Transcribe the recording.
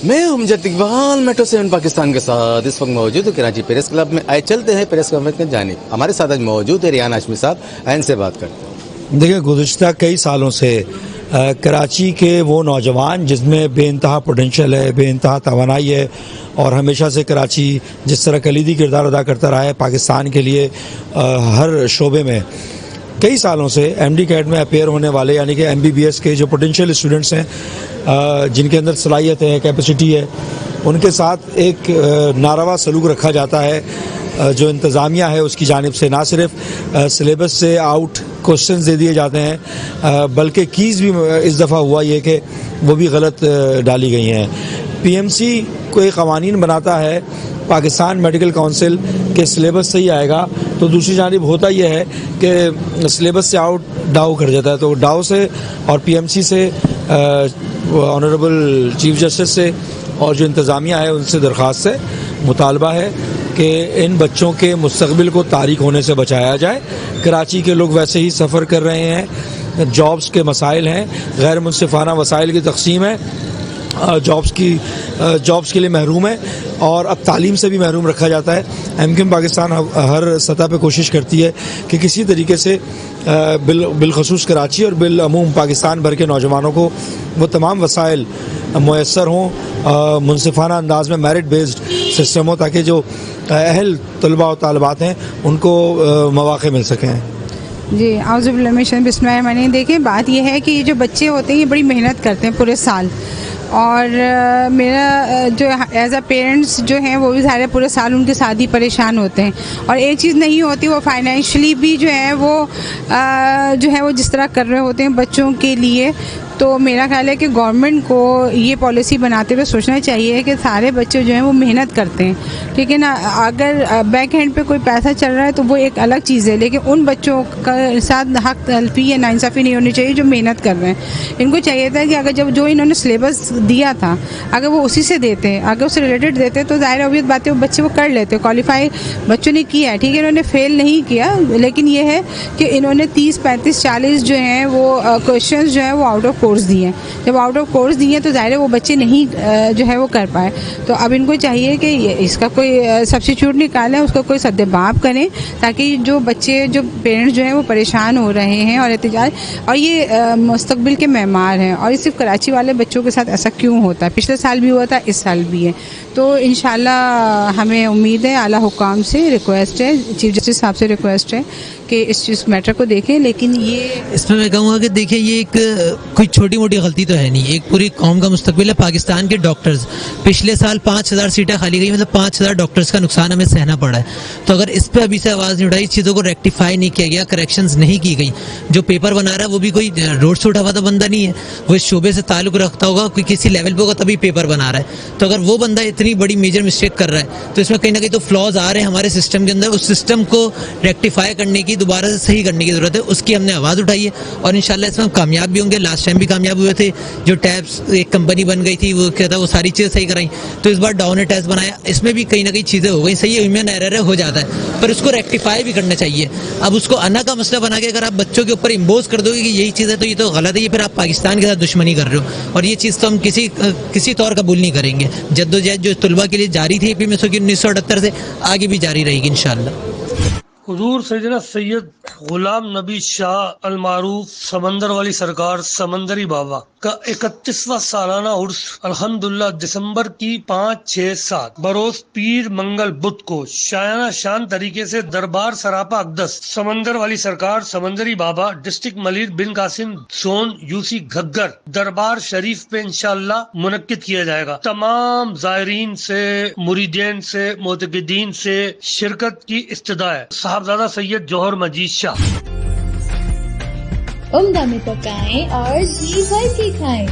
میں امجد اقبال میٹرو 7 پاکستان کے ساتھ اس وقت موجود ہوں کراچی پریس کلب میں. آئے چلتے ہیں پریس کانفرنس کی جانب. ہمارے ساتھ آج موجود ہے ریان ہاشمی صاحب. ان سے بات کرتے ہیں. دیکھیں گزشتہ کئی سالوں سے کراچی کے وہ نوجوان جس میں بے انتہا پوٹینشیل ہے, بے انتہا توانائی ہے, اور ہمیشہ سے کراچی جس طرح کلیدی کردار ادا کرتا رہا ہے پاکستان کے لیے ہر شعبے میں, کئی سالوں سے ایم ڈی کیٹ میں اپیئر ہونے والے یعنی کہ ایم بی بی ایس کے جو پوٹینشیل اسٹوڈنٹس ہیں جن کے اندر صلاحیت ہے, کیپیسٹی ہے, ان کے ساتھ ایک ناروا سلوک رکھا جاتا ہے جو انتظامیہ ہے اس کی جانب سے. نہ صرف سلیبس سے آؤٹ کوشچنز دے دیے جاتے ہیں بلکہ کیز بھی اس دفعہ ہوا یہ کہ وہ بھی غلط ڈالی گئی ہیں. پی ایم سی کوئی قوانین بناتا ہے پاکستان میڈیکل کونسل کے سلیبس سے ہی آئے گا, تو دوسری جانب ہوتا یہ ہے کہ سلیبس سے آؤٹ ڈاؤ کر جاتا ہے. تو ڈاؤ سے اور پی ایم سی سے آنریبل چیف جسٹس سے اور جو انتظامیہ ہے ان سے درخواست ہے, مطالبہ ہے کہ ان بچوں کے مستقبل کو تاریک ہونے سے بچایا جائے. کراچی کے لوگ ویسے ہی سفر کر رہے ہیں, جابز کے مسائل ہیں, غیر منصفانہ وسائل کی تقسیم ہے, جابز کے لیے محروم ہے, اور اب تعلیم سے بھی محروم رکھا جاتا ہے. ایم کیو ایم پاکستان ہر سطح پہ کوشش کرتی ہے کہ کسی طریقے سے بالخصوص کراچی اور بالعموم پاکستان بھر کے نوجوانوں کو وہ تمام وسائل میسر ہوں منصفانہ انداز میں, میرٹ بیسڈ سسٹم ہو, تاکہ جو اہل طلباء و طالبات ہیں ان کو مواقع مل سکیں. جی اعوذ باللہ من الشیطان بسم اللہ الرحمن الرحیم. دیکھیں بات یہ ہے کہ یہ جو بچے ہوتے ہیں یہ بڑی محنت کرتے ہیں پورے سال, اور میرا جو ایز اے پیرنٹس جو ہیں وہ بھی ظاہر پورے سال ان کے ساتھ ہی پریشان ہوتے ہیں, اور ایک چیز نہیں ہوتی وہ فائنینشلی بھی جو ہے وہ جس طرح کر رہے ہوتے ہیں بچوں کے لیے. تو میرا خیال ہے کہ گورنمنٹ کو یہ پالیسی بناتے ہوئے سوچنا چاہیے کہ سارے بچے جو ہیں وہ محنت کرتے ہیں, ٹھیک ہے نا. اگر بیک ہینڈ پہ کوئی پیسہ چل رہا ہے تو وہ ایک الگ چیز ہے, لیکن ان بچوں کا ساتھ حق تلفی یا ناانصافی نہیں ہونی چاہیے جو محنت کر رہے ہیں. ان کو چاہیے تھا کہ اگر جو انہوں نے سلیبس دیا تھا اگر وہ اسی سے دیتے, اگر اس سے ریلیٹڈ دیتے تو ظاہر obvious بات ہے وہ بچے وہ کر لیتے. کوالیفائی بچوں نے کیا ہے, ٹھیک ہے, انہوں نے فیل نہیں کیا, لیکن یہ ہے کہ انہوں نے 30 35 40 جو ہیں وہ کویشچنز جو ہیں وہ آؤٹ آف کورس دیے. جب آؤٹ آف کورس دیے تو ظاہر ہے وہ بچے نہیں جو ہے وہ کر پائے. تو اب ان کو چاہیے کہ اس کا کوئی سبسٹیٹیوٹ نکالیں, اس کا کوئی سد باب کریں, تاکہ جو بچے جو پیرنٹس جو ہیں وہ پریشان ہو رہے ہیں اور احتجاج, اور یہ مستقبل کے معمار ہیں, اور یہ صرف کراچی والے بچوں کے ساتھ ایسا کیوں ہوتا ہے, پچھلے سال بھی ہوا تھا, اس سال بھی ہے. تو انشاءاللہ ہمیں امید ہے, اعلیٰ حکام سے ریکویسٹ ہے, چیف جسٹس صاحب سے ریکویسٹ ہے کہ اس میٹر کو دیکھیں. لیکن یہ اس میں کہوں گا کہ دیکھیں یہ ایک کوئی چھوٹی موٹی غلطی تو ہے نہیں, ایک پوری قوم کا مستقبل ہے. پاکستان کے ڈاکٹرز پچھلے سال 5000 سیٹیں خالی گئی, مطلب 5000 ڈاکٹرز کا نقصان ہمیں سہنا پڑا ہے. تو اگر اس پہ ابھی سے آواز نہیں اٹھائی, چیزوں کو ریکٹیفائی نہیں کیا گیا, کریکشنز نہیں کی گئی, جو پیپر بنا رہا ہے وہ بھی کوئی روڈ سے اٹھا ہوا تو بندہ نہیں ہے, وہ اس شعبے سے تعلق رکھتا ہوگا, کوئی کسی لیول پہ ہوگا تبھی پیپر بنا رہا ہے. تو اگر وہ بندہ اتنی بڑی میجر مسٹیک کر رہا ہے تو اس میں کہیں نہ کہیں تو فلاز آ رہے ہیں ہمارے سسٹم کے اندر. اس سسٹم کو ریکٹیفائی کرنے کی, دوبارہ سے صحیح کرنے کی ضرورت ہے. اس کی ہم نے آواز اٹھائی ہے, اور انشاءاللہ اس میں ہم کامیاب بھی ہوں گے. لاسٹ ٹائم بھی کامیاب ہوئے تھے, جو ٹیبس ایک کمپنی بن گئی تھی وہ کیا تھا, وہ ساری چیزیں صحیح کرائیں. تو اس بار ڈاؤن ٹیسٹ بنایا, اس میں بھی کہیں نہ کہیں چیزیں ہو گئی صحیح, ہیومن ایرر ہو جاتا ہے, پر اس کو ریکٹیفائی بھی کرنا چاہیے. اب اس کو انا کا مسئلہ بنا کے اگر آپ بچوں کے اوپر امبوز کر دو گے کہ یہی چیز ہے تو یہ تو غلط ہے, یہ پھر آپ پاکستان کے ساتھ دشمنی کر رہے ہو, اور یہ چیز تو ہم کسی طور قبول نہیں کریں گے. جدوجہد جو طلباء کے لیے جاری تھی پی 1978 سے آگے بھی جاری رہے گی انشاءاللہ. حضور سیدنا سید غلام نبی شاہ المعروف سمندر والی سرکار سمندری بابا کا 31واں سالانہ عرس الحمدللہ دسمبر کی 5 6 7 بروز پیر منگل بدھ کو شایانہ شان طریقے سے دربار سراپا اقدس سمندر والی سرکار Samandari Baba district Malir Bin Qasim zone U C Ghaggar دربار شریف پہ انشاءاللہ منعقد کیا جائے گا. تمام زائرین سے, مریدین سے, معتقدین سے شرکت کی استدعا ہے. صاحبزادہ سید جوہر مجید شاہ. عمدہ میں پکائیں اور جی بھر کے کھائیں.